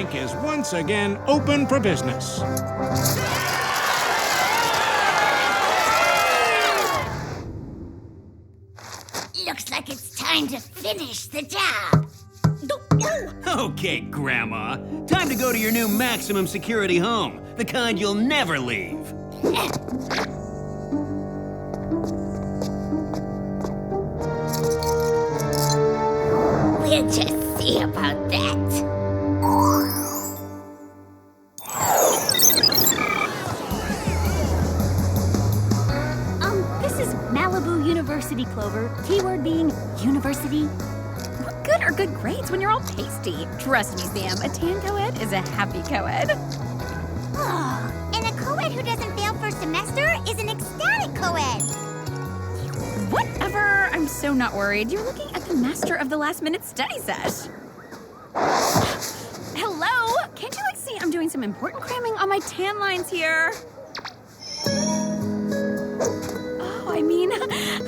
tank is once again open for business. Looks like it's time to finish the job. Okay, Grandma. Time to go to your new maximum security home. The kind you'll never leave. We'll just see about that. This is Malibu University, Clover. Keyword being university. What good are good grades when you're all pasty? Trust me, Sam, a tan co-ed is a happy co-ed. Oh, and a co-ed who doesn't fail first semester is an ecstatic co-ed. Whatever, I'm so not worried. You're looking at the master of the last-minute study sesh. Hello? Can't you, see I'm doing some important cramming on my tan lines here?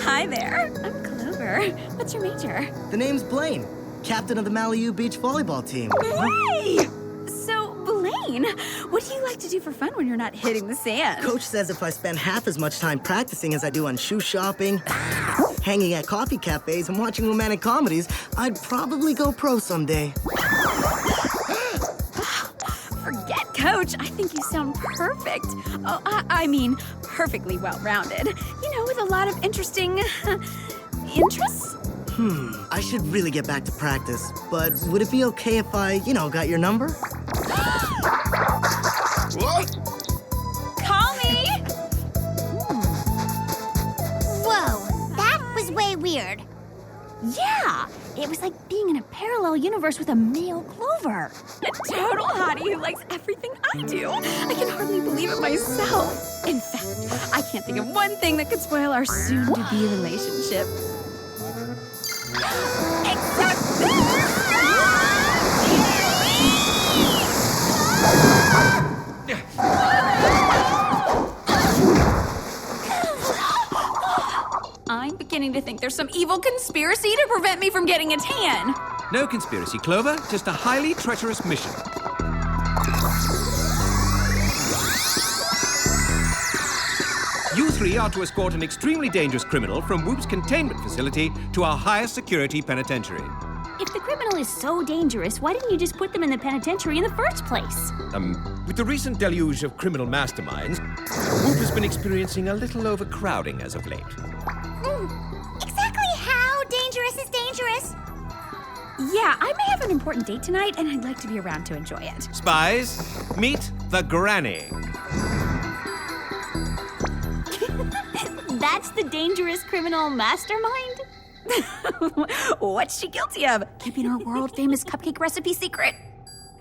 Hi there. I'm Clover. What's your major? The name's Blaine, captain of the Malibu Beach volleyball team. Hey! So, Blaine, what do you like to do for fun when you're not hitting the sand? Coach says if I spend half as much time practicing as I do on shoe shopping, hanging at coffee cafes, and watching romantic comedies, I'd probably go pro someday. Forget Coach. I think you sound perfect. Oh, I mean, perfectly well-rounded. You know, with a lot of interesting interests. I should really get back to practice, but would it be okay if I, got your number? What? Call me! Whoa, that was way weird. Yeah, it was like being in a parallel universe with a male Clover. A total hottie who likes everything I do. I can hardly believe it myself. In fact, I can't think of one thing that could spoil our soon-to-be relationship. Except this! I'm beginning to think there's some evil conspiracy to prevent me from getting a tan. No conspiracy, Clover. Just a highly treacherous mission. You three are to escort an extremely dangerous criminal from WOOHP's containment facility to our highest security penitentiary. If the criminal is so dangerous, why didn't you just put them in the penitentiary in the first place? With the recent deluge of criminal masterminds, WOOHP has been experiencing a little overcrowding as of late. Exactly how dangerous is dangerous? Yeah, I may have an important date tonight, and I'd like to be around to enjoy it. Spies, meet the Granny. That's the dangerous criminal mastermind? What's she guilty of? Keeping her world-famous cupcake recipe secret?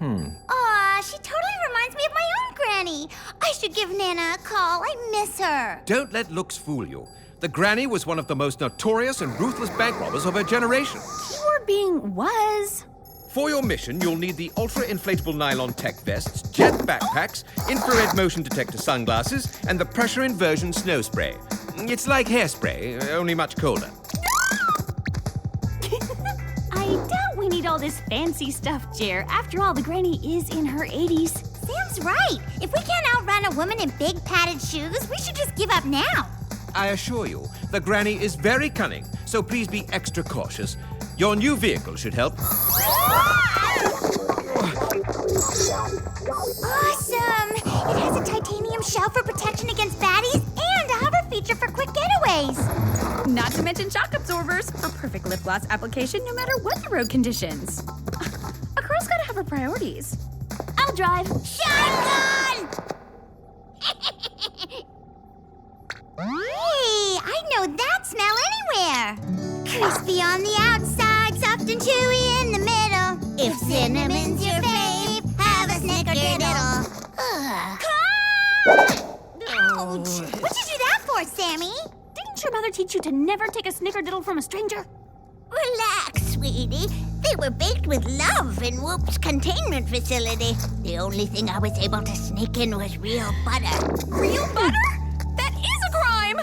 Aw, she totally reminds me of my own granny. I should give Nana a call. I miss her. Don't let looks fool you. The Granny was one of the most notorious and ruthless bank robbers of her generation. Keyword being was. For your mission, you'll need the ultra-inflatable nylon tech vests, jet backpacks, infrared motion detector sunglasses, and the pressure inversion snow spray. It's like hairspray, only much colder. I doubt we need all this fancy stuff, Jer. After all, the granny is in her 80s. Sam's right. If we can't outrun a woman in big padded shoes, we should just give up now. I assure you, the Granny is very cunning, so please be extra cautious. Your new vehicle should help. Awesome! It has a titanium shell for protection against baddies and a hover feature for quick getaways. Not to mention shock absorbers for perfect lip gloss application no matter what the road conditions. A girl's gotta have her priorities. I'll drive. Shotgun! Hey, I know that smell anywhere. Crispy on the outside, soft and chewy in the middle. If cinnamon's your fave, have a snickerdoodle. Ouch! What'd you do that for, Sammy? Didn't your mother teach you to never take a snickerdoodle from a stranger? Relax, sweetie. They were baked with love in WOOHP's containment facility. The only thing I was able to sneak in was real butter. Real butter? That is a crime!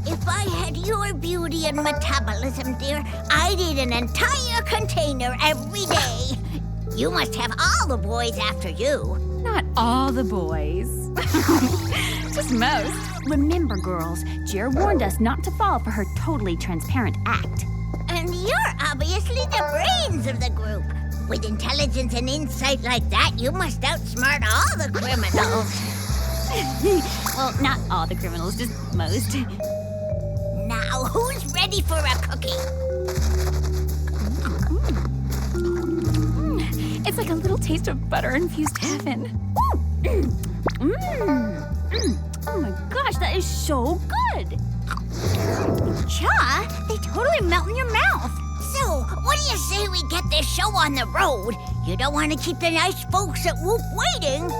If I had your beauty and metabolism, dear, I'd eat an entire container every day. You must have all the boys after you. Not all the boys. Just most. Remember, girls, Jer warned us not to fall for her totally transparent act. And you're obviously the brains of the group. With intelligence and insight like that, you must outsmart all the criminals. Well, not all the criminals, just most. Now, who's ready for a cookie? It's like a little taste of butter-infused heaven. Oh my gosh, that is so good! Cha, they totally melt in your mouth. So, what do you say we get this show on the road? You don't want to keep the nice folks at WOOHP waiting.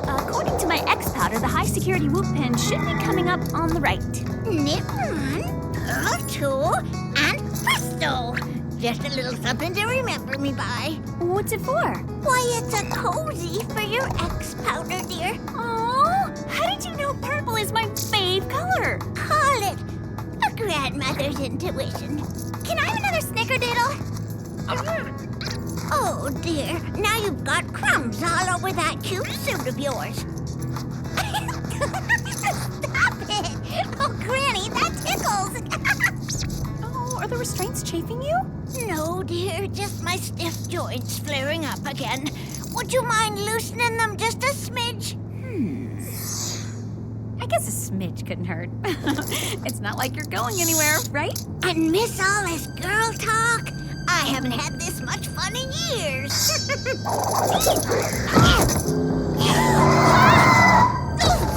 According to my X-Powder, the high-security WOOHP pin should be coming up on the right. Nip 1, pearl 2, and presto! Just a little something to remember me by. What's it for? Why, it's a cozy for your X-Powder, dear. Oh, how did you know purple is my fave color? Call it a grandmother's intuition. Can I have another snickerdoodle? Oh, dear. Now you've got crumbs all over that cute suit of yours. Stop it! Oh, Granny, that tickles. Oh, are the restraints chafing you? No, dear, just my stiff joints flaring up again. Would you mind loosening them just a smidge? I guess a smidge couldn't hurt. It's not like you're going anywhere, right? And miss all this girl talk? I haven't had this much fun in years.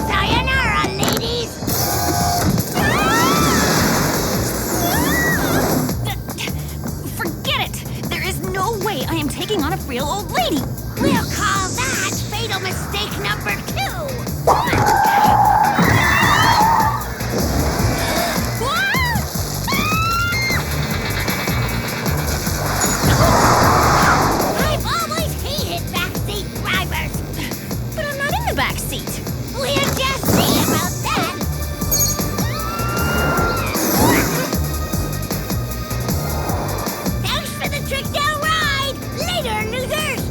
Sayonara, ladies! Forget it! There is no way I am taking on a frail old lady! We'll call that fatal mistake number 2. I've always hated backseat drivers. But I'm not in the back seat. We'll just see about that. Thanks for the trick down ride. Later, losers.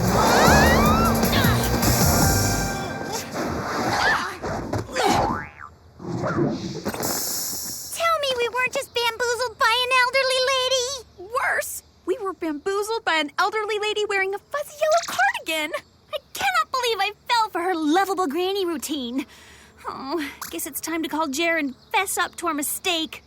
Tell me we weren't just bamboozled by an elderly lady. Worse, we were bamboozled by an elderly lady wearing a fuzzy yellow cardigan. I cannot believe I fell for her lovable granny routine. Oh, guess it's time to call Jer and fess up to our mistake.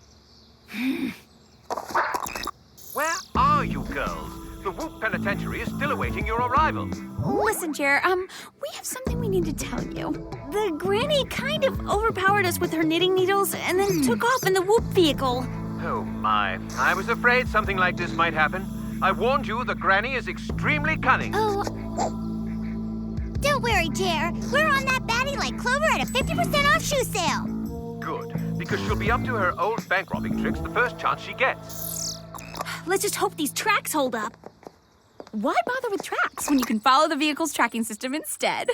Where are you girls? The WOOHP penitentiary is still awaiting your arrival. Listen, Jer, we have something we need to tell you. The granny kind of overpowered us with her knitting needles and then took off in the WOOHP vehicle. Oh my, I was afraid something like this might happen. I warned you the granny is extremely cunning. Oh. Don't worry, Jer. We're on that baddie like Clover at a 50% off shoe sale. Good, because she'll be up to her old bank robbing tricks the first chance she gets. Let's just hope these tracks hold up. Why bother with tracks when you can follow the vehicle's tracking system instead?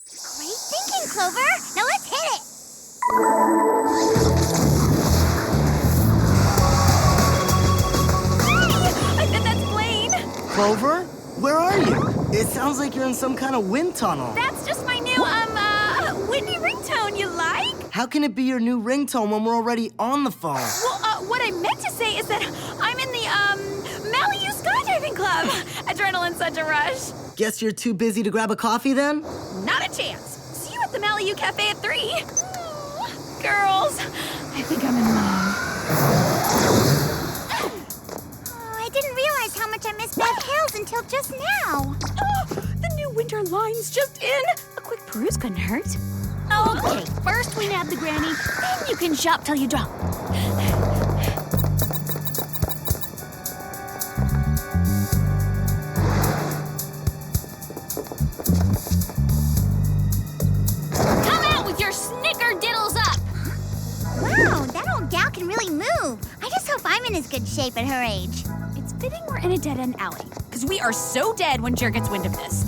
Great thinking, Clover. Now let's hit it. I bet that's Blaine. Clover? Where are you? It sounds like you're in some kind of wind tunnel. That's just my new, windy ringtone, you like? How can it be your new ringtone when we're already on the phone? Well, what I meant to say is that I'm in the, Malibu Skydiving Club. Adrenaline's such a rush. Guess you're too busy to grab a coffee then? Not a chance. See you at the Malibu Cafe at 3. Girls, I think I'm in love. I didn't realize how much I missed Bev Hills until just now. Oh, the new winter line's just in. A quick peruse couldn't hurt. Okay, first we nab the granny, then you can shop till you drop. Come out with your snickerdiddles up! Wow, that old gal can really move. I just hope I'm in as good shape at her age. It's fitting we're in a dead-end alley, because we are so dead when Jer gets wind of this.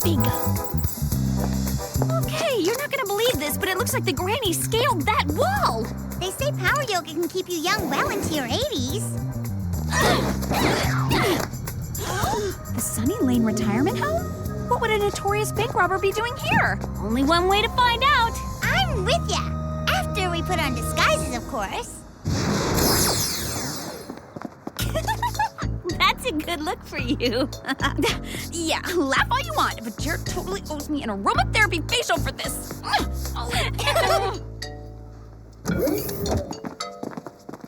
Bingo. Okay, Looks like the granny scaled that wall. They say power yoga can keep you young well into your 80s. The Sunny Lane Retirement Home? What would a notorious bank robber be doing here? Only one way to find out. I'm with ya. After we put on disguises, of course. That's a good look for you. Yeah, laugh all you want, but Jared totally owes me an aromatherapy facial for this.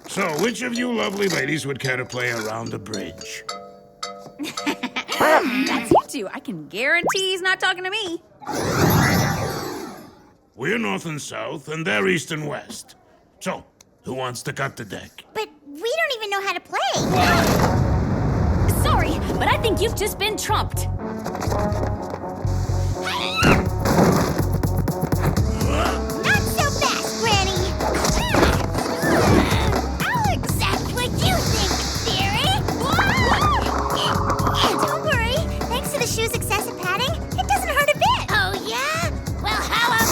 So, which of you lovely ladies would care to play around the bridge? That's you two. I can guarantee he's not talking to me. We're north and south, and they're east and west. So, who wants to cut the deck? But we don't even know how to play. Sorry, but I think you've just been trumped. Not so fast, Granny. Alex, that's what you think, dearie. Don't worry. Thanks to the shoe's excessive padding, it doesn't hurt a bit. Oh, yeah? Well, how about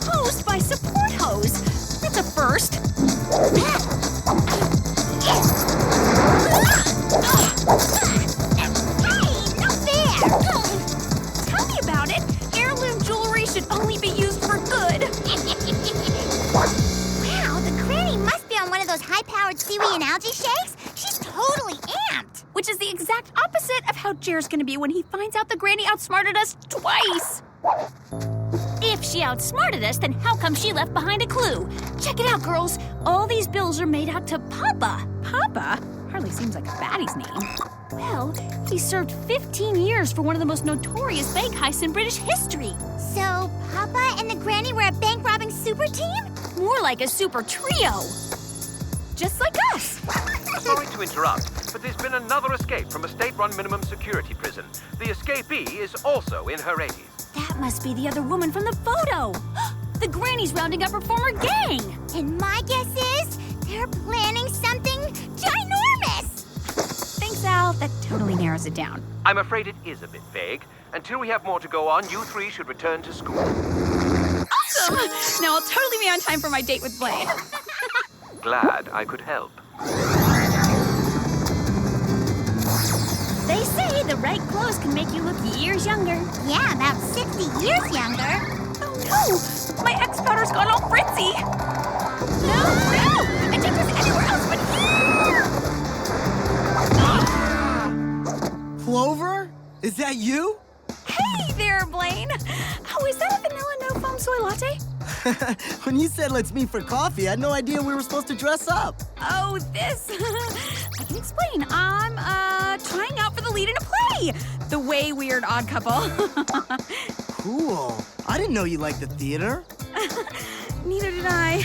Hosed by support hose. That's a first. Tell me about it. Heirloom jewelry should only be used for good. Wow, the Granny must be on one of those high-powered seaweed and algae shakes. She's totally amped. Which is the exact opposite of how Jer's gonna be when he finds out the granny outsmarted us twice. If she outsmarted us, then how come she left behind a clue? Check it out, girls. All these bills are made out to Papa. Papa? Hardly seems like a baddie's name. Well, he served 15 years for one of the most notorious bank heists in British history. So, Papa and the Granny were a bank-robbing super team? More like a super trio. Just like us. Sorry to interrupt, but there's been another escape from a state-run minimum security prison. The escapee is also in her 80s. That must be the other woman from the photo. The Granny's rounding up her former gang. And my guess is they're planning something ginormous. Thanks, Al. That totally narrows it down. I'm afraid it is a bit vague. Until we have more to go on, you three should return to school. Awesome! Now I'll totally be on time for my date with Blaine. Glad I could help. They say the right clothes can make you look years younger. Yeah, about 60 years younger. Oh no! My X powder's gone all fritzy! No! It takes us anywhere else but here! Clover? Is that you? Hey there, Blaine! Oh, is that a vanilla no foam soy latte? When you said let's meet for coffee, I had no idea we were supposed to dress up. Oh, this. I can explain. I'm, trying out for the lead in a play. The Way Weird Odd Couple. Cool. I didn't know you liked the theater. Neither did I.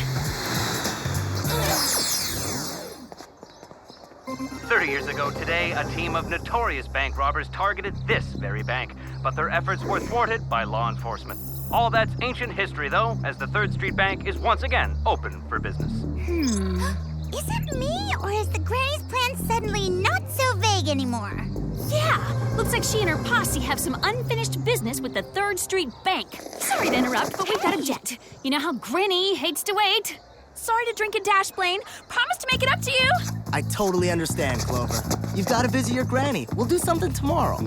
30 years ago today, a team of notorious bank robbers targeted this very bank, but their efforts were thwarted by law enforcement. All that's ancient history, though, as the 3rd Street Bank is once again open for business. Is it me, or is the Granny's plan suddenly not so vague anymore? Yeah, looks like she and her posse have some unfinished business with the 3rd Street Bank. Sorry to interrupt, but we've got a jet. You know how Granny hates to wait. Sorry to drink and dash, Blaine. Promise to make it up to you. I totally understand, Clover. You've got to visit your granny. We'll do something tomorrow.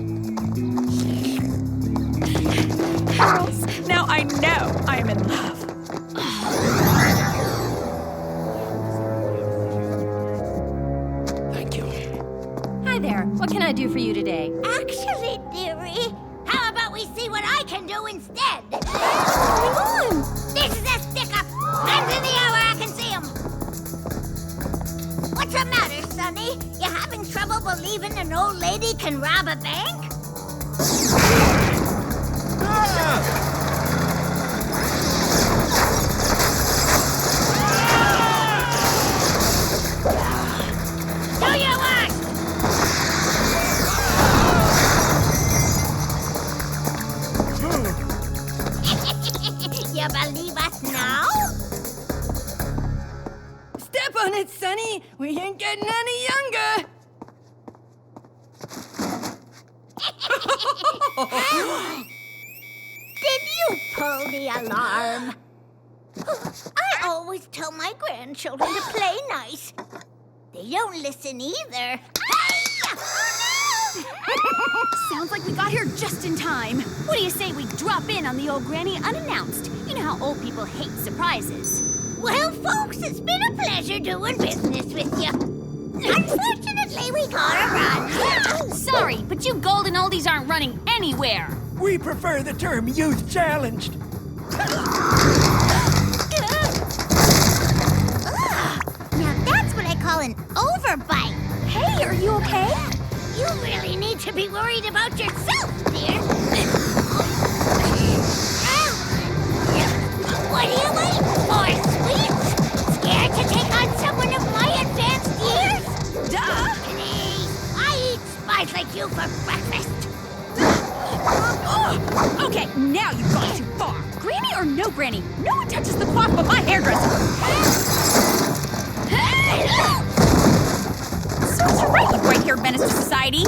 Girls, now I know I am in love. Thank you. Hi there. What can I do for you today? Actually, dearie, how about we see what I can do instead? What's going on? This is a stick-up. Hands in the air where I can see him. What's the matter, Sonny? You having trouble believing an old lady can rob a bank? Do your worst! You believe us now? Granny. We ain't getting any younger. Did you pull the alarm? I always tell my grandchildren to play nice. They don't listen either. Sounds like we got here just in time. What do you say we drop in on the old granny unannounced? You know how old people hate surprises. Well, folks, it's been a pleasure doing business with you. Unfortunately, we gotta run. Sorry, but you golden oldies aren't running anywhere. We prefer the term youth challenged. Now that's what I call an overbite. Hey, are you okay? You really need to be worried about yourself, dear. What are you waiting for, sweets? Scared to take on someone of my advanced years? Duh! Please, I eat spies like you for breakfast. Okay, now you've gone too far. Granny or no granny, no one touches the clock but my hairdresser. So you're right, you white-haired menace to society.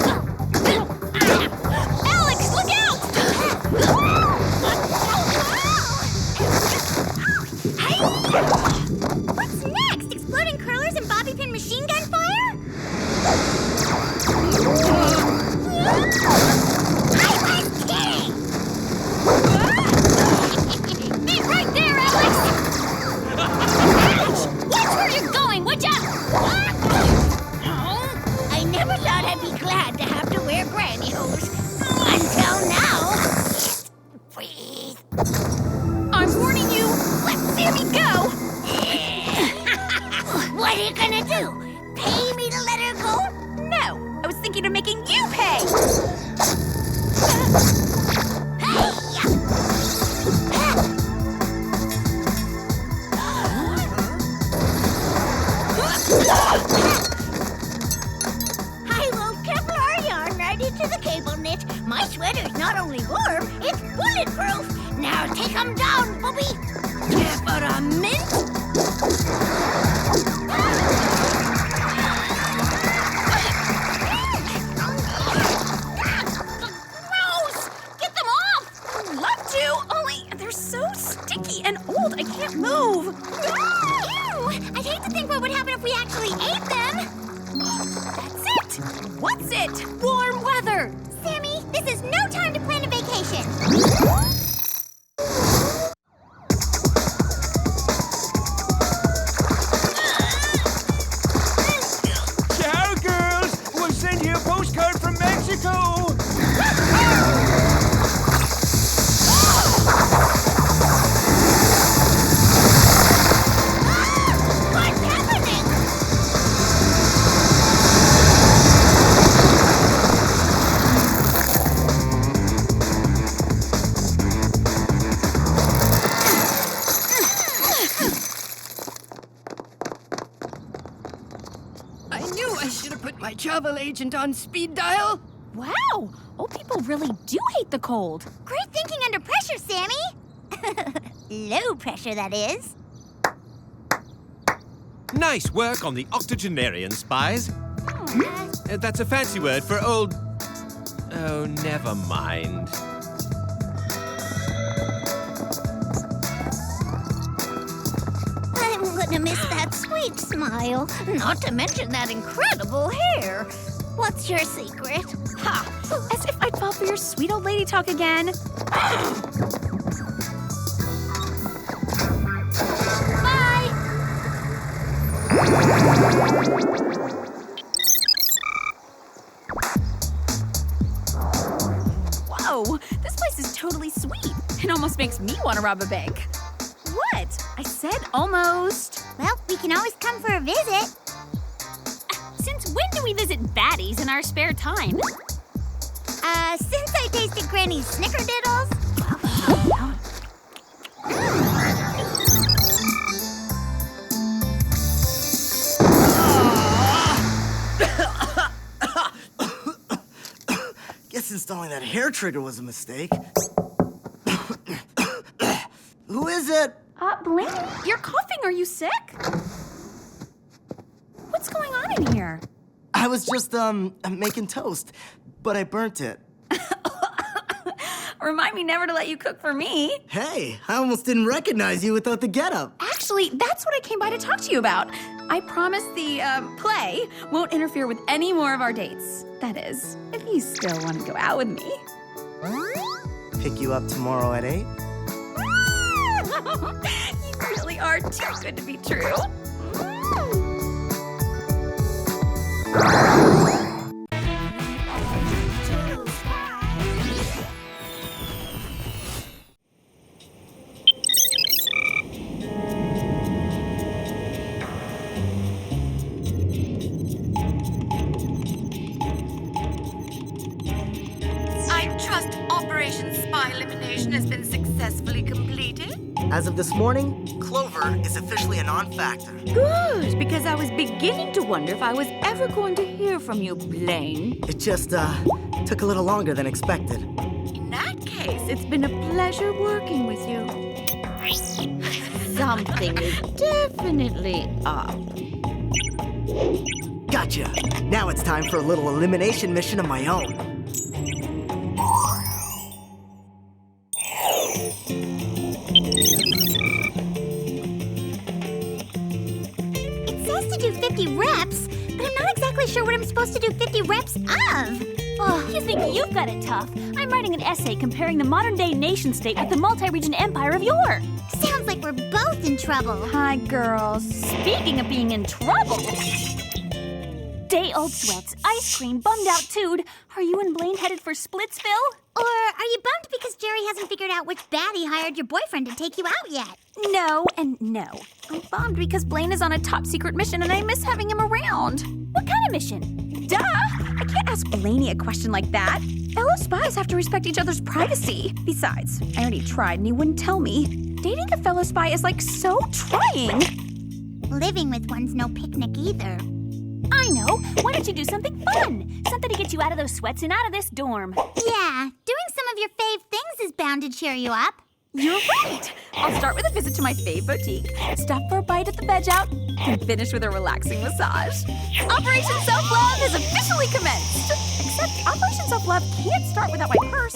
Alex, look out! What's next? Exploding curlers and bobby pin machine gun fire? I was kidding! Be right there, Alex! Ouch! Watch where you're going, would ya? I never thought I'd be glad to have to wear granny hose. Until now. Breathe. I'm warning you, let Sammy go! What are you gonna do? Pay me to let her go? No, I was thinking of making you pay! I will Kevlar yarn right into the cable knit. My sweater's not only warm, it's bulletproof. Now take 'em down, Bobby. Care for a mint? Gross! Get them off! I'd love to, only they're so sticky and old, I can't move. Ew! I'd hate to think what would happen if we actually ate them. That's it! What's it? Warm weather! Sammy, this is no time to plan a vacation. Ciao, girls! We'll send you a postcard from Mexico! What's happening? I knew I should have put my travel agent on speed dial. Wow! Old people really do hate the cold. Great thinking under pressure, Sammy. Low pressure, that is. Nice work on the octogenarian, Spies. That's a fancy word for old... Oh, never mind. I'm gonna miss that sweet smile. Not to mention that incredible hair. What's your secret? Ha! As if I'd fall for your sweet old lady talk again. Bye! Whoa! This place is totally sweet. It almost makes me want to rob a bank. What? I said almost. Well, we can always come for a visit. Since when do we visit baddies in our spare time? Since I tasted Granny's snickerdoodles. Guess installing that hair trigger was a mistake. Who is it? Blaney, you're coughing. Are you sick? What's doing here? I was just, making toast, but I burnt it. Remind me never to let you cook for me. Hey, I almost didn't recognize you without the getup. Actually, that's what I came by to talk to you about. I promise the, play won't interfere with any more of our dates. That is, if you still want to go out with me. Pick you up tomorrow at 8? You really are too good to be true. I trust Operation Spy Elimination has been successfully completed. As of this morning, Clover is officially a non-factor. Good, because I was beginning to wonder if I was ever going to hear from you, Blaine. It just, took a little longer than expected. In that case, it's been a pleasure working with you. Something is definitely up. Gotcha! Now it's time for a little elimination mission of my own. It says to do 50 reps, but I'm not exactly sure what I'm supposed to do 50 reps of. Oh, you think you've got it tough? I'm writing an essay comparing the modern-day nation-state with the multi-region empire of yore. Sounds like we're both in trouble. Hi, girls. Speaking of being in trouble... Day-old sweats, ice cream, bummed-out tood. Are you and Blaine headed for Splitsville? Or are you bummed because Jerry hasn't figured out which baddie hired your boyfriend to take you out yet? No and no. I'm bummed because Blaine is on a top-secret mission and I miss having him around. What kind of mission? Duh! I can't ask Blaney a question like that. Fellow spies have to respect each other's privacy. Besides, I already tried and he wouldn't tell me. Dating a fellow spy is like so trying. Living with one's no picnic either. I know. Why don't you do something fun? Something to get you out of those sweats and out of this dorm. Yeah, doing some of your fave things is bound to cheer you up. You're right. I'll start with a visit to my fave boutique, stop for a bite at the veg out, and finish with a relaxing massage. Operation Self-Love has officially commenced. Except Operation Self-Love can't start without my purse.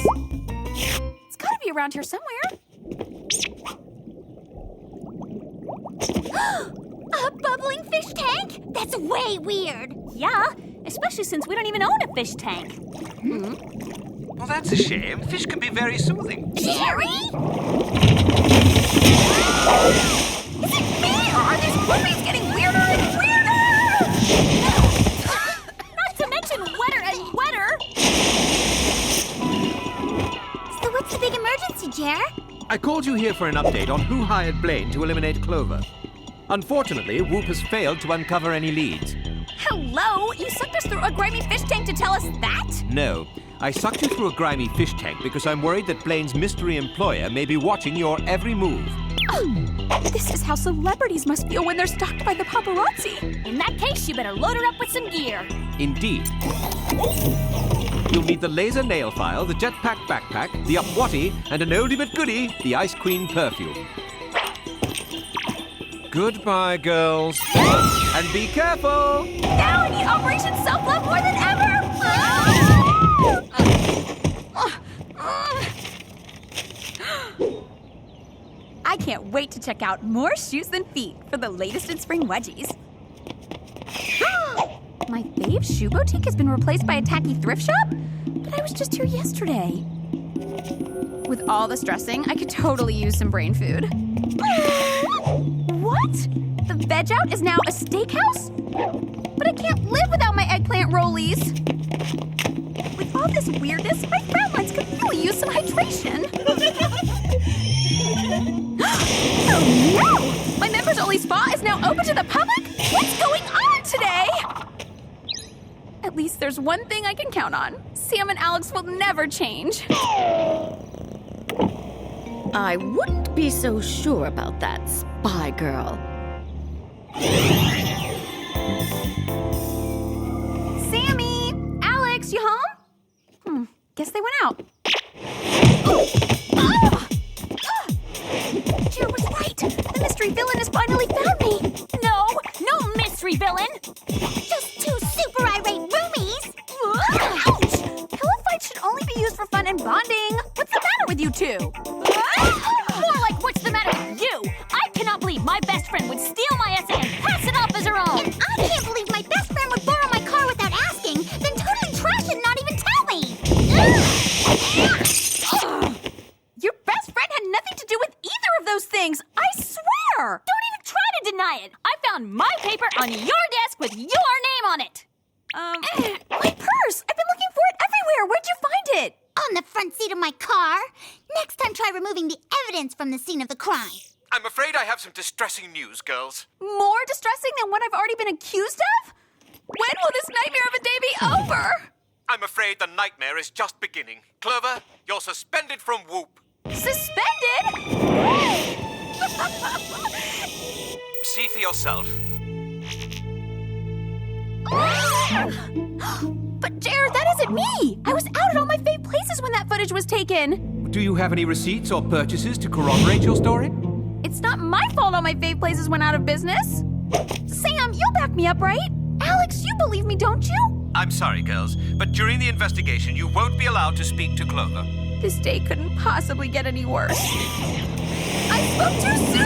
It's gotta be around here somewhere. A bubbling fish tank? That's way weird. Yeah, especially since we don't even own a fish tank. Well, that's a shame. Fish can be very soothing. Jerry? Is it me, or are these movies getting weirder and weirder? Not to mention wetter and wetter. So what's the big emergency, Jer? I called you here for an update on who hired Blaine to eliminate Clover. Unfortunately, WOOHP has failed to uncover any leads. Hello? You sucked us through a grimy fish tank to tell us that? No, I sucked you through a grimy fish tank because I'm worried that Blaine's mystery employer may be watching your every move. This is how celebrities must feel when they're stalked by the paparazzi. In that case, you better load her up with some gear. Indeed. You'll need the laser nail file, the jetpack backpack, the up-watty, and an oldie but goodie, the Ice Queen perfume. Goodbye, girls. And be careful! Now I need Operation Self-Love more than ever! I can't wait to check out more shoes than feet for the latest in spring wedgies. My fave shoe boutique has been replaced by a tacky thrift shop? But I was just here yesterday. With all the stressing, I could totally use some brain food. What? The veg out is now a steakhouse? But I can't live without my eggplant rollies. With all this weirdness, my frown lines could really use some hydration. Oh no! My members-only spa is now open to the public? What's going on today? At least there's one thing I can count on. Sam and Alex will never change. I wouldn't be so sure about that, spy girl. Sammy! Alex, you home? Guess they went out. Jer was right. The mystery villain has finally found me. No mystery villain. Just fun and bonding. What's the matter with you two? More like, what's the matter with you? I cannot believe my best friend would steal my essay and pass it off as her own. And I can't believe my best friend would borrow my car without asking, then totally trash it and not even tell me. Your best friend had nothing to do with either of those things. I swear. Don't even try to deny it. I found my paper on your desk with your name on it. My purse. I've been looking for it everywhere. Where'd you find it? On the front seat of my car. Next time, try removing the evidence from the scene of the crime. I'm afraid I have some distressing news, girls. More distressing than what I've already been accused of? When will this nightmare of a day be over? I'm afraid the nightmare is just beginning. Clover, you're suspended from WOOHP. Suspended? See for yourself. But Jared, that isn't me! I was out at all my fave places when that footage was taken. Do you have any receipts or purchases to corroborate your story? It's not my fault all my fave places went out of business. Sam, you'll back me up, right? Alex, you believe me, don't you? I'm sorry, girls, but during the investigation, you won't be allowed to speak to Clover. This day couldn't possibly get any worse. I spoke too soon!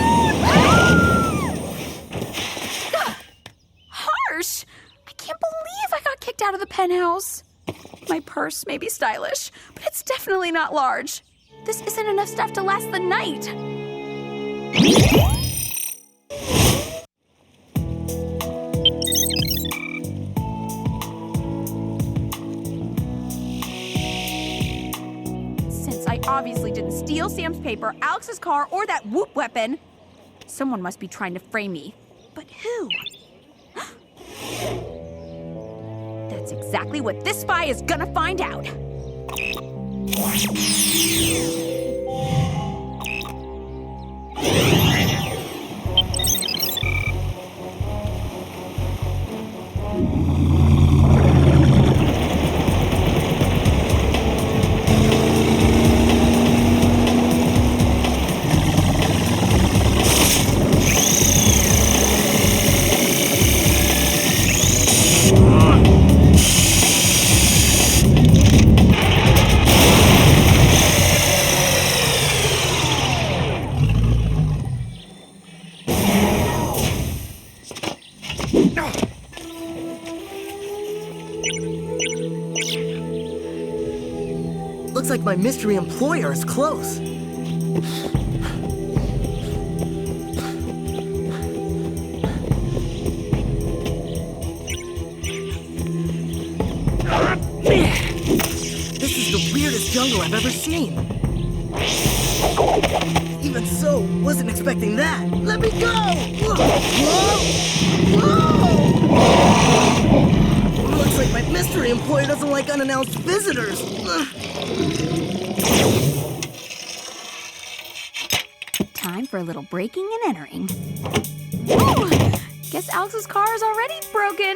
Harsh! I can't believe I got kicked out of the penthouse. My purse may be stylish, but it's definitely not large. This isn't enough stuff to last the night. Since I obviously didn't steal Sam's paper, Alex's car, or that WOOHP weapon, someone must be trying to frame me. But who? That's exactly what this spy is gonna find out. Looks like my mystery employer is close. This is the weirdest jungle I've ever seen. Even so, wasn't expecting that. Let me go! Whoa! Whoa! Looks like my mystery employer doesn't like unannounced visitors. Time for a little breaking and entering. Woo! Guess Alex's car is already broken.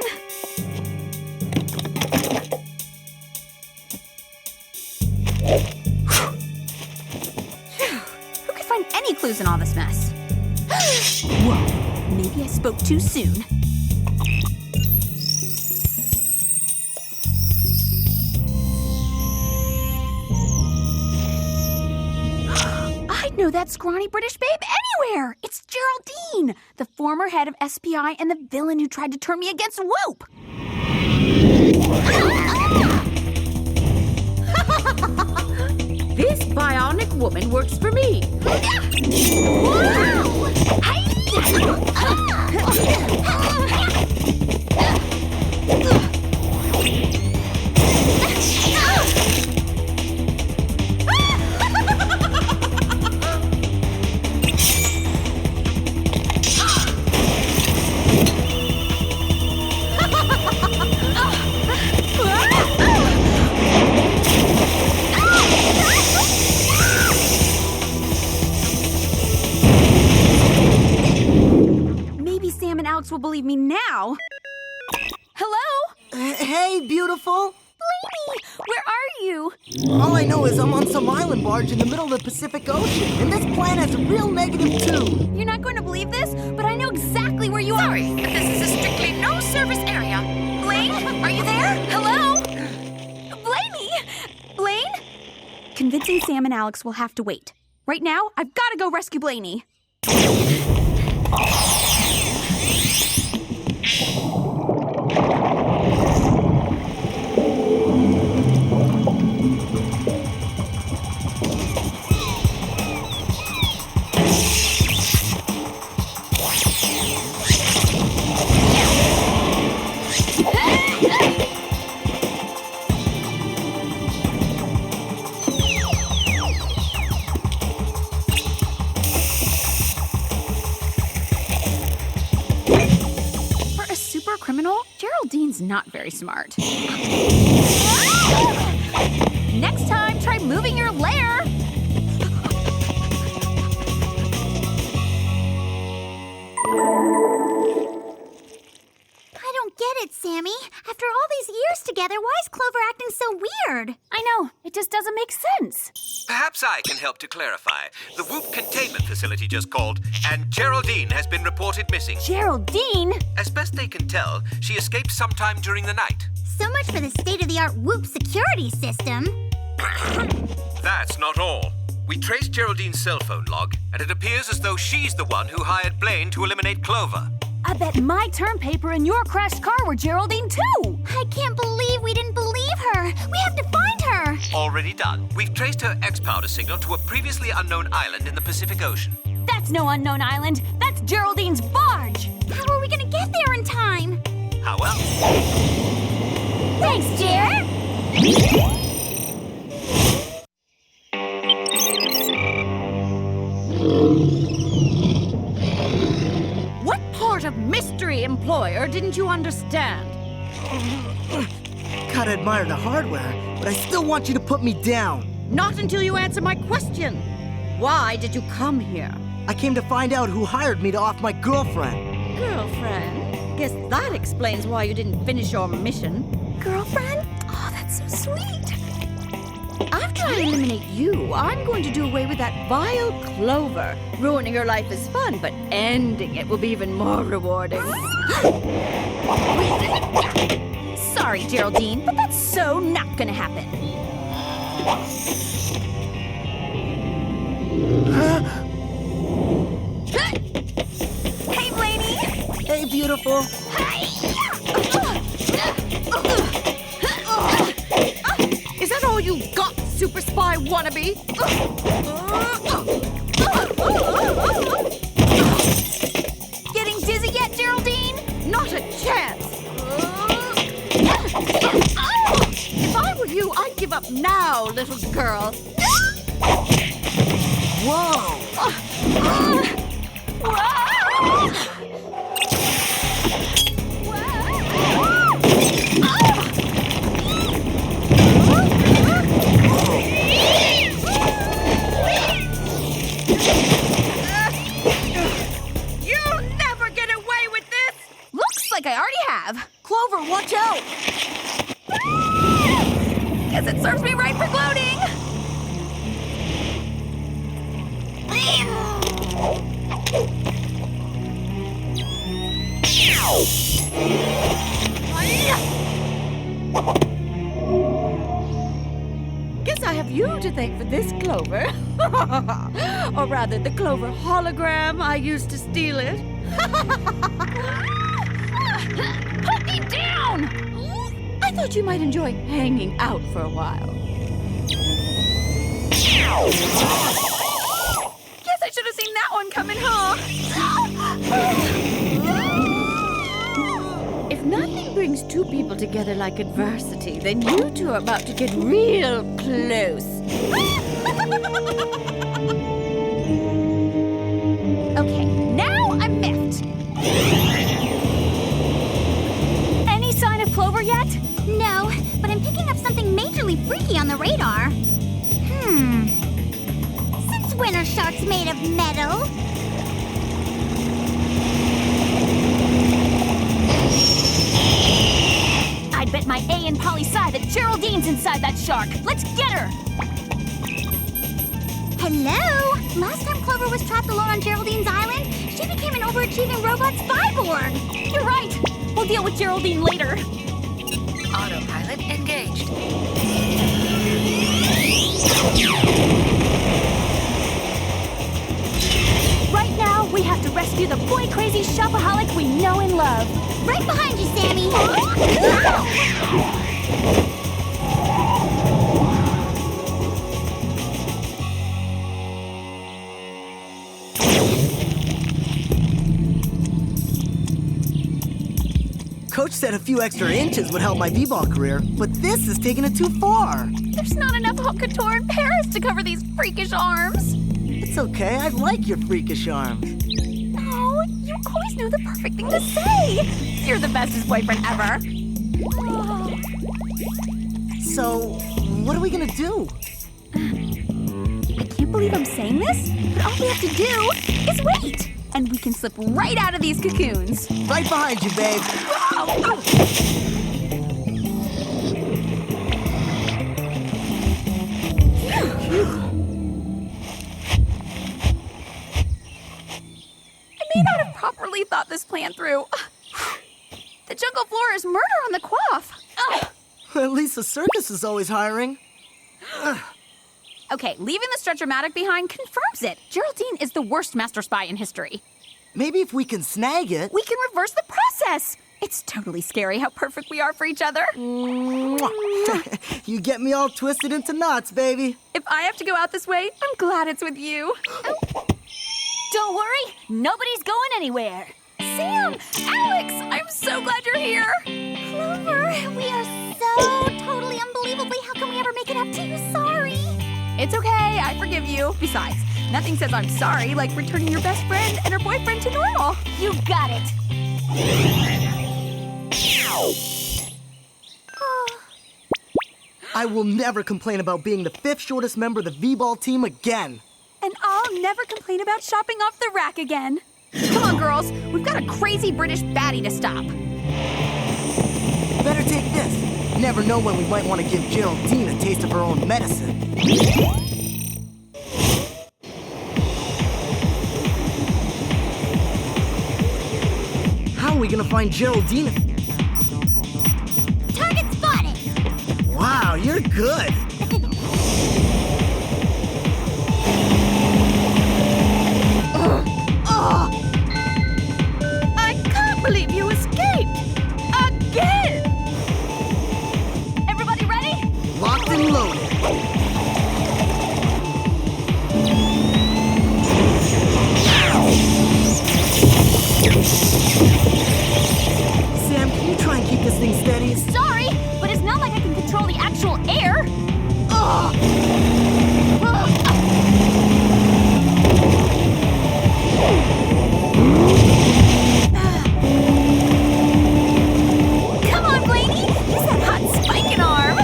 Who could find any clues in all this mess? Whoa, maybe I spoke too soon. I'd know that scrawny British babe anywhere! It's Geraldine, the former head of SPI and the villain who tried to turn me against WOOHP. This bionic woman works for me. Alex will believe me now. Hello? Hey, beautiful. Blaney, where are you? All I know is I'm on some island barge in the middle of the Pacific Ocean, and this plan has a real negative too. You're not going to believe this, but I know exactly where you are. Sorry, but this is a strictly no-service area. Blaine, are you there? Hello? Blaney? Blaine? convincing Sam and Alex will have to wait. Right now, I've got to go rescue Blaney. Geraldine's not very smart. Next time, try moving your lair. I don't get it, Sammy. After all these years together, why is Clover acting so weird? I know. It just doesn't make sense. Perhaps I can help to clarify. The WOOHP containment facility just called, and Geraldine has been reported missing. Geraldine? As best they can tell, she escaped sometime during the night. So much for the state-of-the-art WOOHP security system. That's not all. We traced Geraldine's cell phone log, and it appears as though she's the one who hired Blaine to eliminate Clover. I bet my term paper and your crashed car were Geraldine, too. I can't believe we didn't believe her. We have to find her. Already done. We've traced her X-powder signal to a previously unknown island in the Pacific Ocean. That's no unknown island. That's Geraldine's barge. How are we gonna get there in time? How else? Thanks, Jer. What part of mystery, employer, didn't you understand? Gotta admire the hardware, but I still want you to put me down. Not until you answer my question. Why did you come here? I came to find out who hired me to off my girlfriend. Girlfriend? Guess that explains why you didn't finish your mission. Girlfriend? Oh, that's so sweet. After I eliminate you, I'm going to do away with that vile Clover. Ruining her life is fun, but ending it will be even more rewarding. Sorry, Geraldine, but that's so not gonna happen. Hey, Blaney. Hey, beautiful. Is that all you got, super spy wannabe? Getting dizzy yet, Geraldine? Not a chance. If I were you, I'd give up now, little girl. Whoa! You'll never get away with this! Looks like I already have. Clover, watch out! Guess it serves me right for gloating. Guess I have you to thank for this, Clover. Or rather, the Clover hologram I used to steal it. Put me down! I thought you might enjoy hanging out for a while. Guess I should have seen that one coming, huh? If nothing brings two people together like adversity, then you two are about to get real close. Okay, now I'm miffed. Any sign of Clover yet? No, but I'm picking up something majorly freaky on the radar. Since when are sharks made of metal? I'd bet my A and poli-sci that Geraldine's inside that shark. Let's get her! Hello? Last time Clover was trapped alone on Geraldine's island, she became an overachieving robot spyborg. You're right. We'll deal with Geraldine later. Autopilot engaged. boy crazy shopaholic we know and love. Right behind you, Sammy. Coach said a few extra inches would help my b-ball career, but this is taking it too far. There's not enough haute couture in Paris to cover these freakish arms. It's okay, I like your freakish arms. Oh, you always know the perfect thing to say. You're the bestest boyfriend ever. So, what are we gonna do? I can't believe I'm saying this, but all we have to do is wait. And we can slip right out of these cocoons. Right behind you, babe. I may not have properly thought this plan through. The jungle floor is murder on the coif. At least the circus is always hiring. Okay, leaving the stretch-o-matic behind confirms it. Geraldine is the worst master spy in history. Maybe if we can snag it... We can reverse the process. It's totally scary how perfect we are for each other. You get me all twisted into knots, baby. If I have to go out this way, I'm glad it's with you. Don't worry, nobody's going anywhere. Sam! Alex! I'm so glad you're here! Clover, we are so totally unbelievably. How can we ever make it up to you? Sorry. It's okay, I forgive you. Besides, nothing says I'm sorry like returning your best friend and her boyfriend to normal. You got it. I will never complain about being the 5th shortest member of the v-ball team again. And I'll never complain about shopping off the rack again. Come on, girls. We've got a crazy British baddie to stop. Better take this. Never know when we might want to give Geraldine a taste of her own medicine. How are we gonna find Geraldine? Target spotted. Wow, you're good. I can't believe you escaped! Again! Everybody ready? Locked and loaded. Sam, can you try and keep this thing steady? Sorry, but it's not like I can control the actual air. Come on, Blaney! Use that hot spiking arm!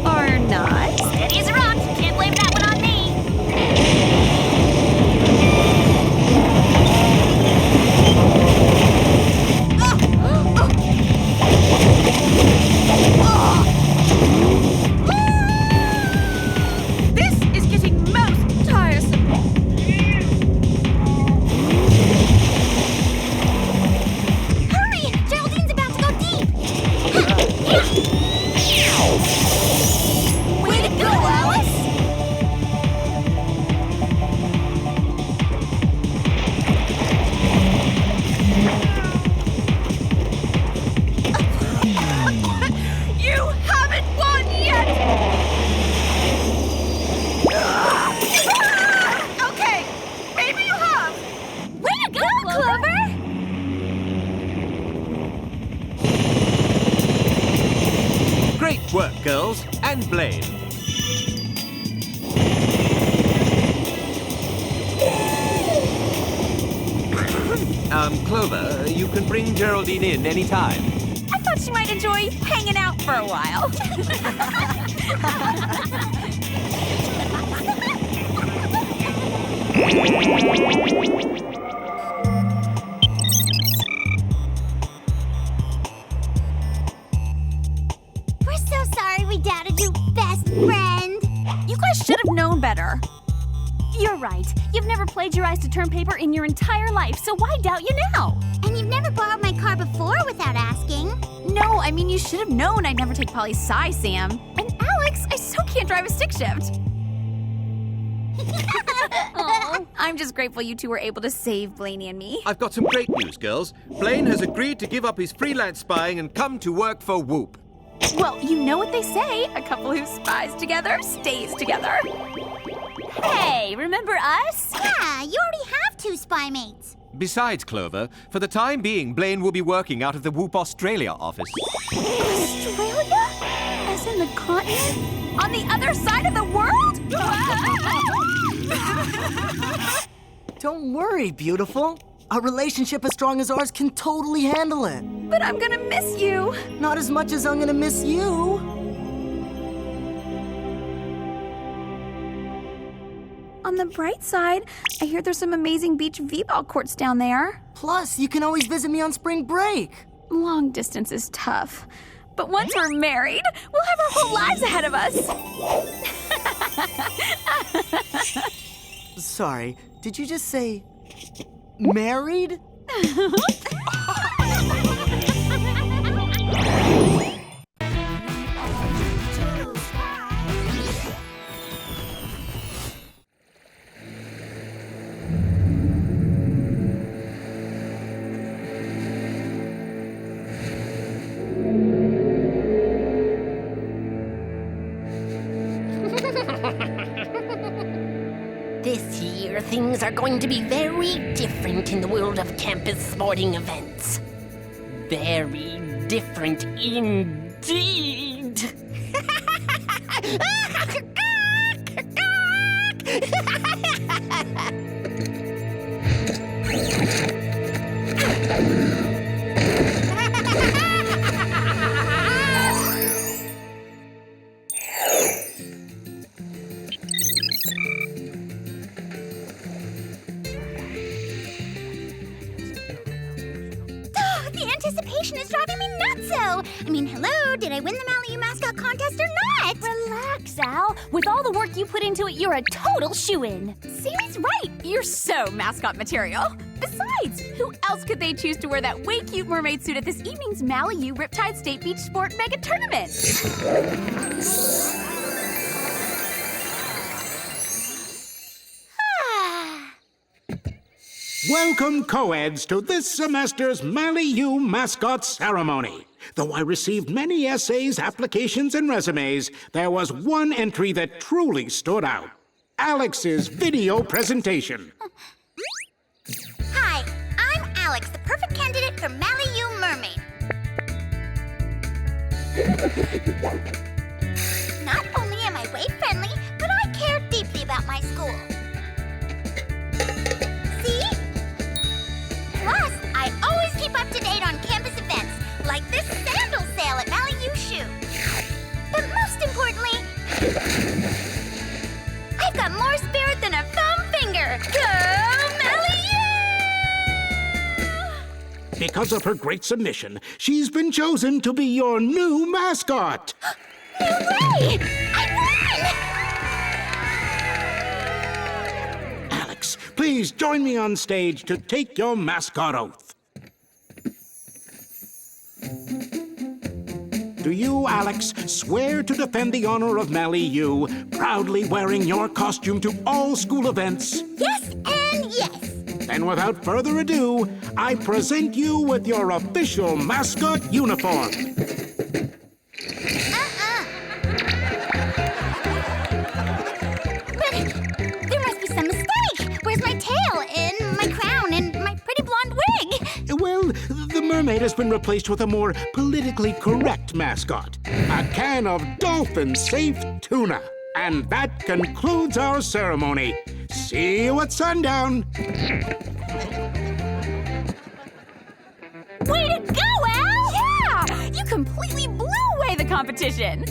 Or not. Steady as a rock. Can't blame that one on me. This is getting most tiresome. Hurry! Geraldine's about to go deep. Way to go, Alice! You haven't won yet! Okay, maybe you have. Way to go, Clover! Great work, girls, and Blaine. Clover, you can bring Geraldine in any time. I thought she might enjoy hanging out for a while. We're so sorry we doubted you, best friend. You guys should have known better. You're right. You've never plagiarized a term paper in your entire life, so why doubt you now? And you've never borrowed my car before without asking. No, I mean, you should have known I'd never take poli-sci, Sam. And Alex, I so can't drive a stick shift. Oh. I'm just grateful you two were able to save Blaney and me. I've got some great news, girls. Blaine has agreed to give up his freelance spying and come to work for WOOHP. Well, you know what they say. A couple who spies together stays together. Hey, remember us? Yeah, you already have 2 spy mates. Besides, Clover, for the time being, Blaine will be working out of the WOOHP Australia office. Australia? As in the continent? On the other side of the world? Don't worry, beautiful. A relationship as strong as ours can totally handle it. But I'm gonna miss you. Not as much as I'm gonna miss you. On the bright side, I hear there's some amazing beach v-ball courts down there. Plus, you can always visit me on spring break. Long distance is tough. But once we're married, we'll have our whole lives ahead of us. Sorry, did you just say married? This year, things are going to be very different in the world of campus sporting events. Very different indeed. Anticipation is driving me nutso. I mean, hello, did I win the Mally mascot contest or not? Relax, Al. With all the work you put into it, you're a total shoo-in. Sammy's right. You're so mascot material. Besides, who else could they choose to wear that way cute mermaid suit at this evening's Mally U Riptide State Beach Sport Mega Tournament? Welcome, co-eds, to this semester's Mally U mascot ceremony. Though I received many essays, applications, and resumes, there was one entry that truly stood out. Alex's video presentation. Hi, I'm Alex, the perfect candidate for Mally U Mermaid. Not only am I wave friendly, but I care deeply about my school. See? Plus, I always keep up to date on campus events, like this sandal sale at Mally U Shoe. But most importantly, I've got more spirit than a thumb finger. Go Mally U! Because of her great submission, she's been chosen to be your new mascot. No way! I won! Alex, please join me on stage to take your mascot oath. Do you, Alex, swear to defend the honor of Mally U, proudly wearing your costume to all school events? Yes and yes. Then without further ado, I present you with your official mascot uniform. But there must be some mistake. Where's my tail and my crown and my pretty blonde wig? Well, the mermaid has been replaced with a more politically correct mascot. A can of dolphin-safe tuna. And that concludes our ceremony. See you at sundown. Way to go, Al! Yeah! You completely blew away the competition.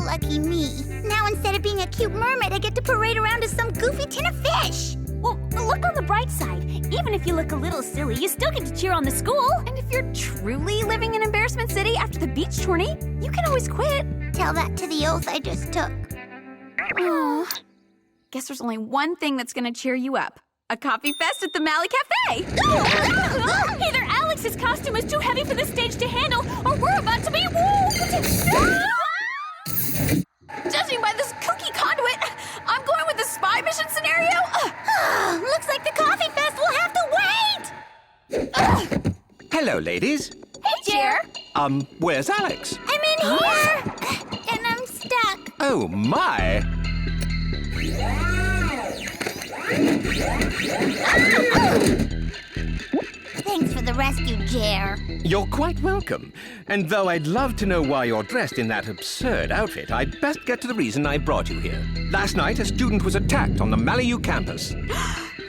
Lucky me. Now instead of being a cute mermaid, I get to parade around as some goofy tin of fish. Well, look on the bright side. Even if you look a little silly, you still get to cheer on the school. And if you're truly living in Embarrassment City after the beach tourney, you can always quit. Tell that to the oath I just took. Oh, guess there's only one thing that's gonna cheer you up. A coffee fest at the Mally Cafe! Either Alex's costume is too heavy for the stage to handle, or we're about to be whooped! Judging by this kooky conduit, I'm going with the spy mission scenario. Looks Hello, ladies. Hey, Jer. Where's Alex? I'm in here, and I'm stuck. Oh, my. Thanks for the rescue, Jer. You're quite welcome. And though I'd love to know why you're dressed in that absurd outfit, I'd best get to the reason I brought you here. Last night, a student was attacked on the Malibu campus.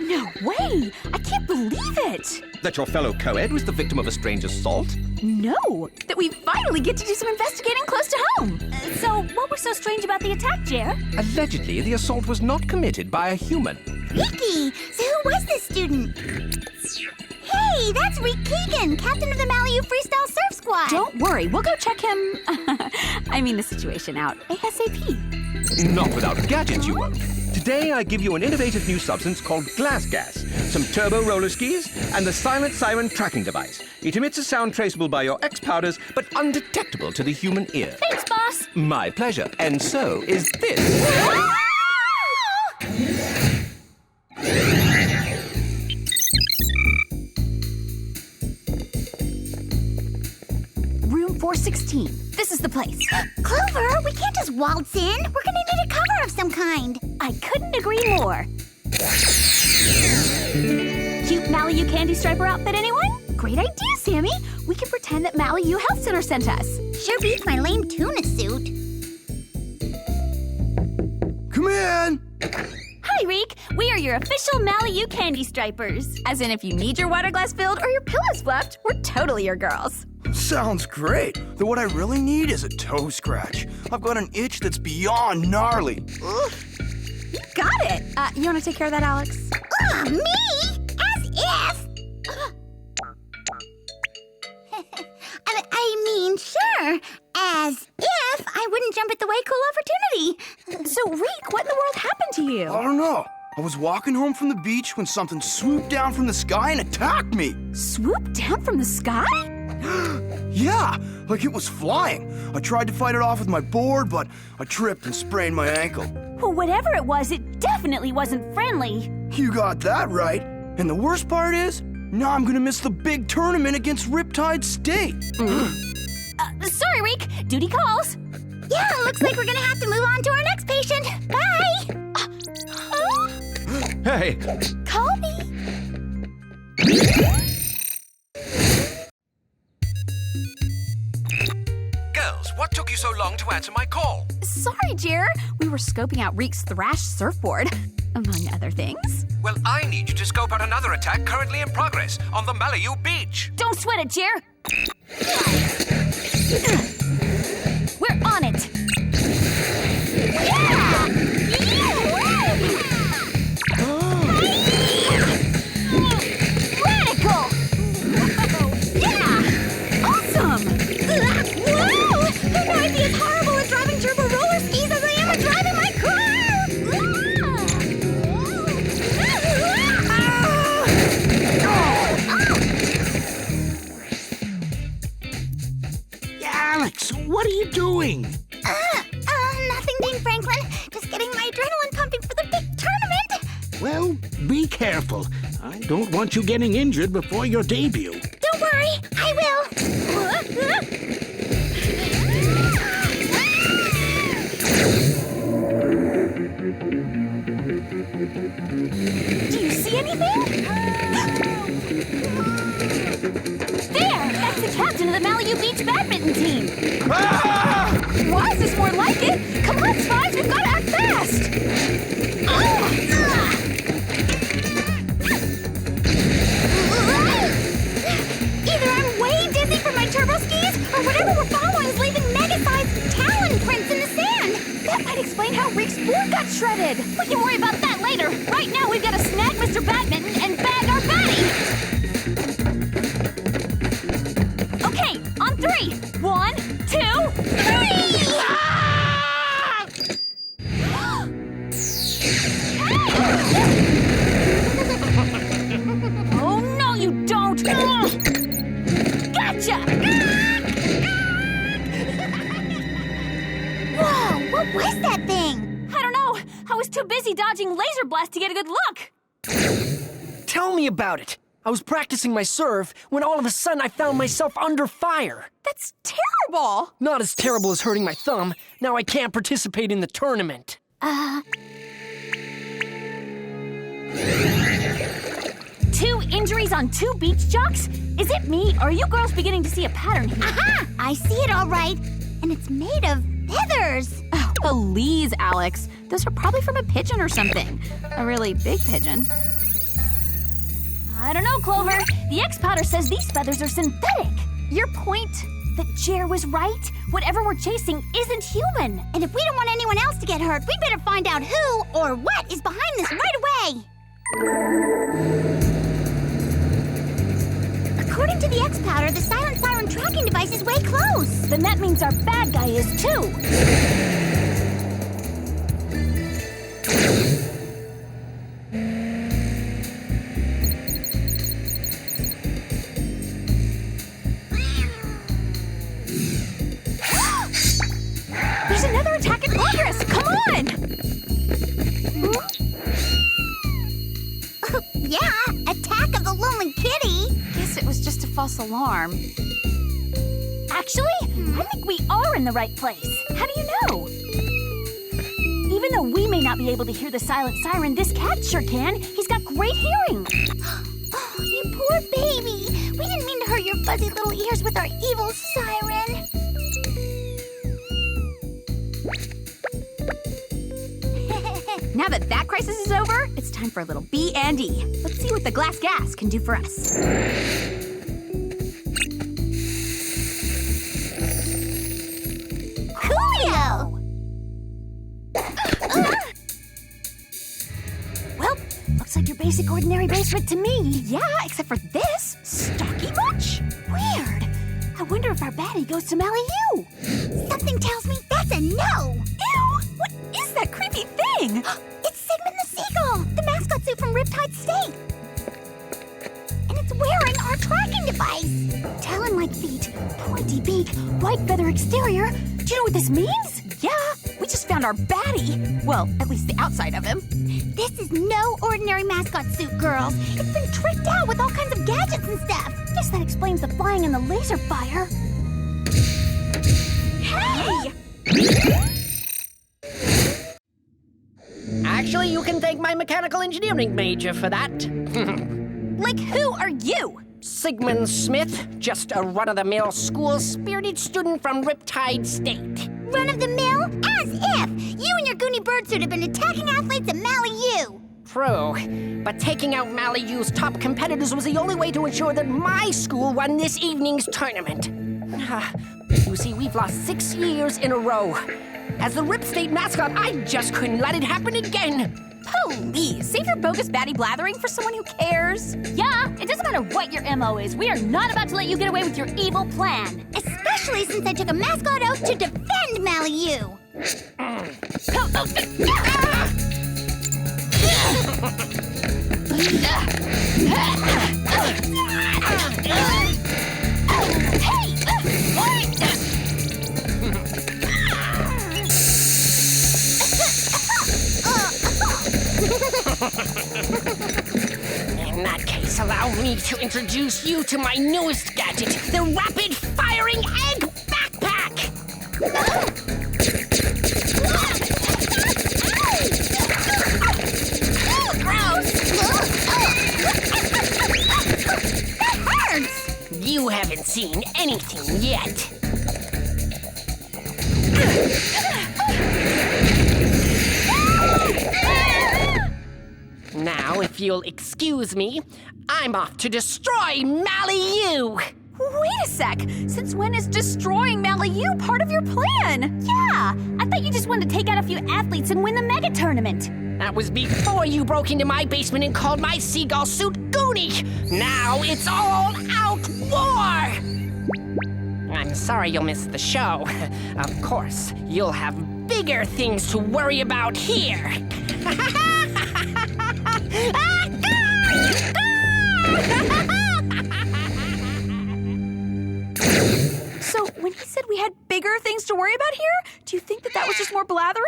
No way! I can't believe it! That your fellow co-ed was the victim of a strange assault? No! That we finally get to do some investigating close to home! So, what was so strange about the attack, Jer? Allegedly, the assault was not committed by a human. Ricky! So who was this student? Hey, that's Reek Keegan, captain of the Malibu Freestyle Surf Squad. Don't worry, we'll go check him... the situation out ASAP. Not without gadgets, you won't. Today, I give you an innovative new substance called glass gas, some turbo roller skis, and the silent siren tracking device. It emits a sound traceable by your X-powders, but undetectable to the human ear. Thanks, boss. My pleasure. And so is this. Room 416. This is the place. Clover, we can't just waltz in. We're gonna need a cover of some kind. I couldn't agree more. Cute Malibu candy striper outfit, anyone? Great idea, Sammy. We can pretend that Malibu Health Center sent us. Sure beats my lame tuna suit. Come in! Hi, Reek. We are your official Malibu candy stripers. As in, if you need your water glass filled or your pillows fluffed, we're totally your girls. Sounds great. Though what I really need is a toe scratch. I've got an itch that's beyond gnarly. Ugh. You got it. You want to take care of that, Alex? Me? As if? I mean, sure. As if I wouldn't jump at the way cool opportunity. So, Reek, what in the world happened to you? I don't know. I was walking home from the beach when something swooped down from the sky and attacked me. Swooped down from the sky? Yeah, like it was flying. I tried to fight it off with my board, but I tripped and sprained my ankle. Well, whatever it was, it definitely wasn't friendly. You got that right. And the worst part is, now I'm gonna miss the big tournament against Riptide State. Sorry, Reek. Duty calls. Yeah, looks like we're gonna have to move on to our next patient. Bye! Hey! Call me. Girls, what took you so long to answer my call? Sorry, Jer. We were scoping out Reek's Thrash surfboard, among other things. Well, I need you to scope out another attack currently in progress on the Malibu beach. Don't sweat it, Jer. We're on it. Radical! Yeah! Awesome! Whoa! I might be as horrible at driving turbo roller skis as I am at driving my Alex, what are you doing? Nothing, Dean Franklin. Just getting my adrenaline pumping for the big tournament. Well, be careful. I don't want you getting injured before your debut. Don't worry, I will. Do you see anything? There! That's the captain of the Malibu Beach badminton team. Why is this more like it? Come on, Spies, we've got to act fast! Either I'm way dizzy from my turbo skis, or whatever we're following is leaving mega-sized talon prints in the sand. That might explain how Reek's board got shredded. We can worry about that later. Right now, we've got to snag Mr. Badminton and bag our baddie. Okay, on 3. 1, 2, 3! Oh, no, you don't! Gotcha! Whoa, what was that thing? I don't know. I was too busy dodging laser blast to get a good look. Tell me about it. I was practicing my serve when all of a sudden I found myself under fire. That's terrible! Not as terrible as hurting my thumb. Now I can't participate in the tournament. 2 injuries on 2 beach jocks? Is it me, or are you girls beginning to see a pattern here? Aha! I see it all right. And it's made of feathers. Oh, please, Alex. Those are probably from a pigeon or something. A really big pigeon. I don't know, Clover. The X-Powder says these feathers are synthetic. Your point? That Jer was right? Whatever we're chasing isn't human. And if we don't want anyone else to get hurt, we better find out who or what is behind this right away. According to the X-Powder, the silent siren tracking device is way close. Then that means our bad guy is too. There's another attack in progress! Come on! Yeah, attack of the lonely kitty. Guess it was just a false alarm. Actually, I think we are in the right place. How do you know? Even though we may not be able to hear the silent siren, this cat sure can. He's got great hearing. Oh, you poor baby. We didn't mean to hurt your fuzzy little ears with our evil siren. Now that that crisis is over, it's time for a little B&E. Let's see what the glass gas can do for us. Coolio! Well, looks like your basic ordinary basement to me. Yeah, except for this. Stocky much? Weird. I wonder if our baddie goes to Malibu. Something tells me that's a no. Ew! What is that creepy thing? It's Sigmund the Seagull, the mascot suit from Riptide State. And it's wearing our tracking device. Talon-like feet, pointy beak, white feather exterior. Do you know what this means? Yeah, we just found our baddie. Well, at least the outside of him. This is no ordinary mascot suit, girls. It's been tricked out with all kinds of gadgets and stuff. Guess that explains the flying and the laser fire. Hey! Actually, you can thank my mechanical engineering major for that. Like, who are you? Sigmund Smith, just a run-of-the-mill school-spirited student from Riptide State. Run-of-the-mill? As if! You and your Goonie bird suit have been attacking athletes at Malibu. True, but taking out Malibu's top competitors was the only way to ensure that my school won this evening's tournament. You see, we've lost 6 years in a row. As the Rip State mascot, I just couldn't let it happen again. Please, save your bogus baddie blathering for someone who cares. Yeah, it doesn't matter what your MO is. We are not about to let you get away with your evil plan. Especially since I took a mascot oath to defend Malibu. In that case, allow me to introduce you to my newest gadget, the rapid-firing egg backpack! Gross! That hurts! You haven't seen anything yet. Now, if you'll excuse me, I'm off to destroy Malibu! Wait a sec. Since when is destroying Malibu part of your plan? Yeah, I thought you just wanted to take out a few athletes and win the mega tournament. That was before you broke into my basement and called my seagull suit Goonie. Now it's all out war! I'm sorry you'll miss the show. Of course, you'll have bigger things to worry about here. So when he said we had bigger things to worry about here, do you think that was just more blathering?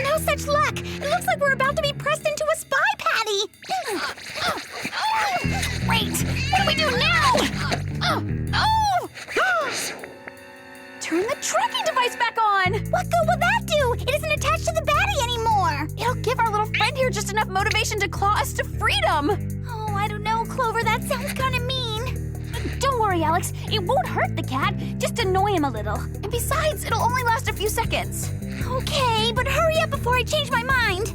No such luck. It looks like we're about to be pressed into a spy patty. Wait, what do we do now? Turn the tracking device back on. What good will that do? It isn't attached to the baddie anymore. It'll give our little friend here just enough motivation to claw us to freedom. Oh, I don't know, Clover. That sounds kind of mean. Don't worry, Alex. It won't hurt the cat. Just annoy him a little. And besides, it'll only last a few seconds. Okay, but hurry up before I change my mind.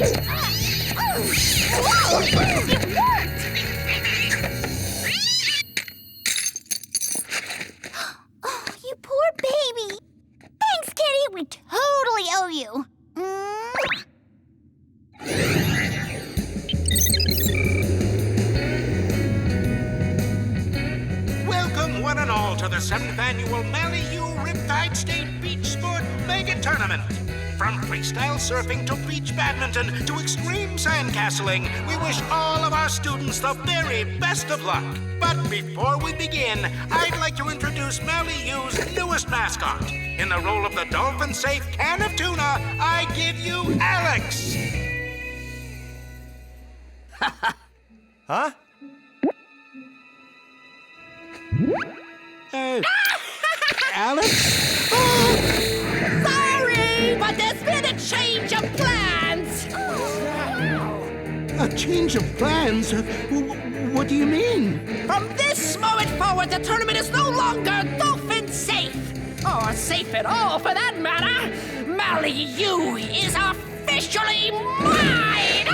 It worked! Oh, you poor baby. Thanks, Kitty. We totally owe you. Welcome, one and all, to the 7th annual Malibu Riptide State Beach Sport Mega Tournament. From freestyle surfing to beach badminton to extreme sandcastling, we wish all of our students the very best of luck. But before we begin, I'd like to introduce Malibu's newest mascot. In the role of the dolphin-safe can of tuna, I give you Alex. Huh? Alex? Sorry, but there's been a change of plans. A change of plans? What do you mean? From this moment forward, the tournament is no longer dolphin safe. Or safe at all, for that matter. Malibu is officially mine!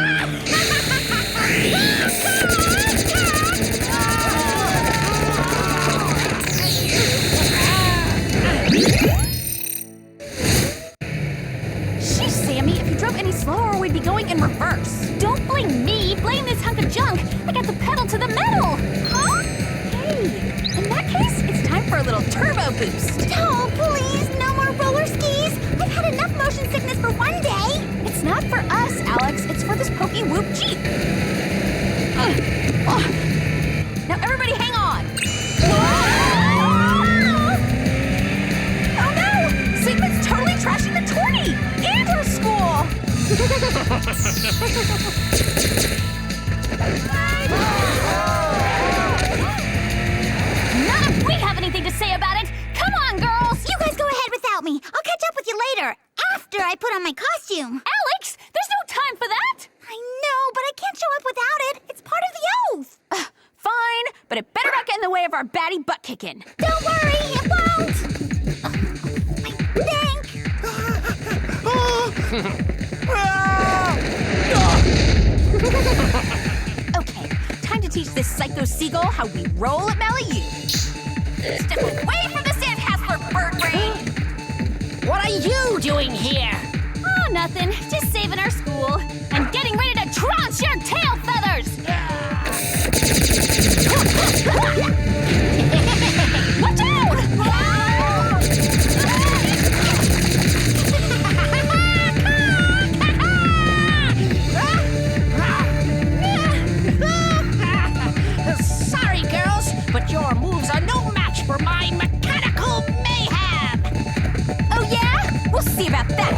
Sheesh, Sammy, if you drove any slower, we'd be going in reverse. Don't blame me. Blame this hunk of junk. I got the pedal to the metal. Huh? Hey, in that case, it's time for a little turbo boost. Oh, please, no more roller skis. I've had enough motion sickness for one day. It's not for us, Alex. It's for this pokey WOOHP Jeep. Now everybody hang on. Oh no! Sigmund's totally trashing the tourney and our school. None of we have anything to say about it. Come on, girls. You guys go ahead without me. I'll catch up with you later, after I put on my costume. Alex, there's no time for that. I know, but I can't show up without it. It's part of the oath. Fine, but it better not get in the way of our baddie butt kicking. Don't worry, it won't. Okay, time to teach this psycho seagull how we roll at Malibu. Step away from the sandcastler, bird brain! What are you doing here? Oh, nothing. Just saving our school. And getting ready to trounce your tail feathers! Watch out! Sorry, girls, but your moves are no match for my mechanical mayhem! Oh yeah? We'll see about that.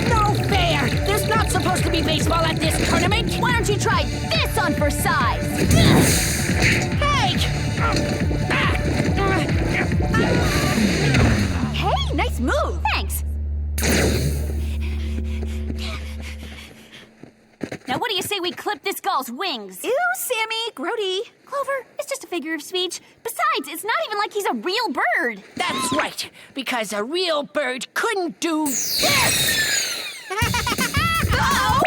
No fair! There's not supposed to be baseball at this tournament! Why don't you try this on for size? Hey! Hey, nice move. Thanks. Now, what do you say we clip this gull's wings? Ew, Sammy, grody. Clover, it's just a figure of speech. Besides, it's not even like he's a real bird. That's right, because a real bird couldn't do this! Uh-oh!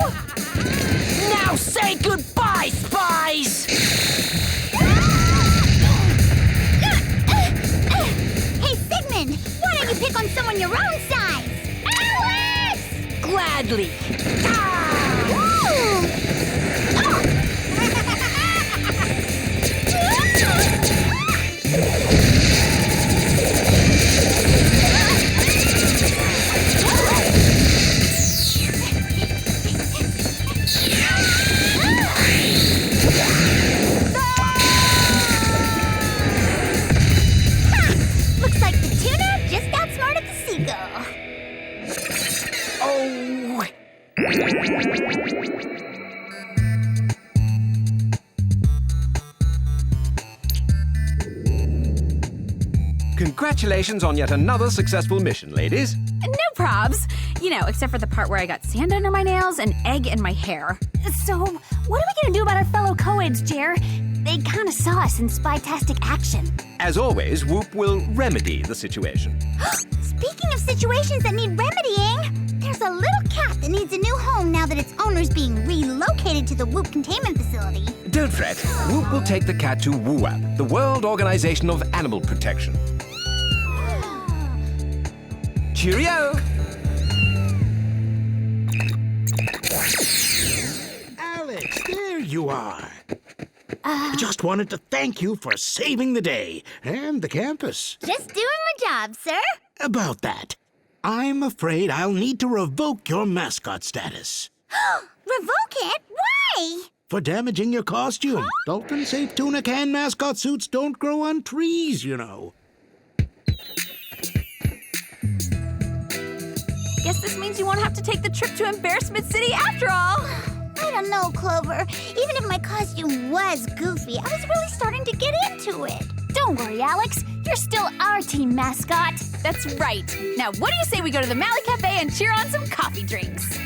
Now say goodbye, Spies! Hey, Sigmund, why don't you pick on someone your own size? Alex! Gladly. Congratulations on yet another successful mission, ladies. No probs. You know, except for the part where I got sand under my nails and egg in my hair. So, what are we gonna do about our fellow co-eds, Jer? They kinda saw us in spy-tastic action. As always, WOOHP will remedy the situation. Speaking of situations that need remedying, there's a little cat that needs a new home now that its owner's being relocated to the WOOHP containment facility. Don't fret. WOOHP will take the cat to WOOHP, the World Organization of Animal Protection. Cheerio! Alex, there you are. Just wanted to thank you for saving the day and the campus. Just doing my job, sir. About that, I'm afraid I'll need to revoke your mascot status. Revoke it? Why? For damaging your costume. Dolphin-safe tuna can mascot suits don't grow on trees, you know. Guess this means you won't have to take the trip to Embarrassment City after all. I don't know, Clover. Even if my costume was goofy, I was really starting to get into it. Don't worry, Alex. You're still our team mascot. That's right. Now, what do you say we go to the Mally Cafe and cheer on some coffee drinks?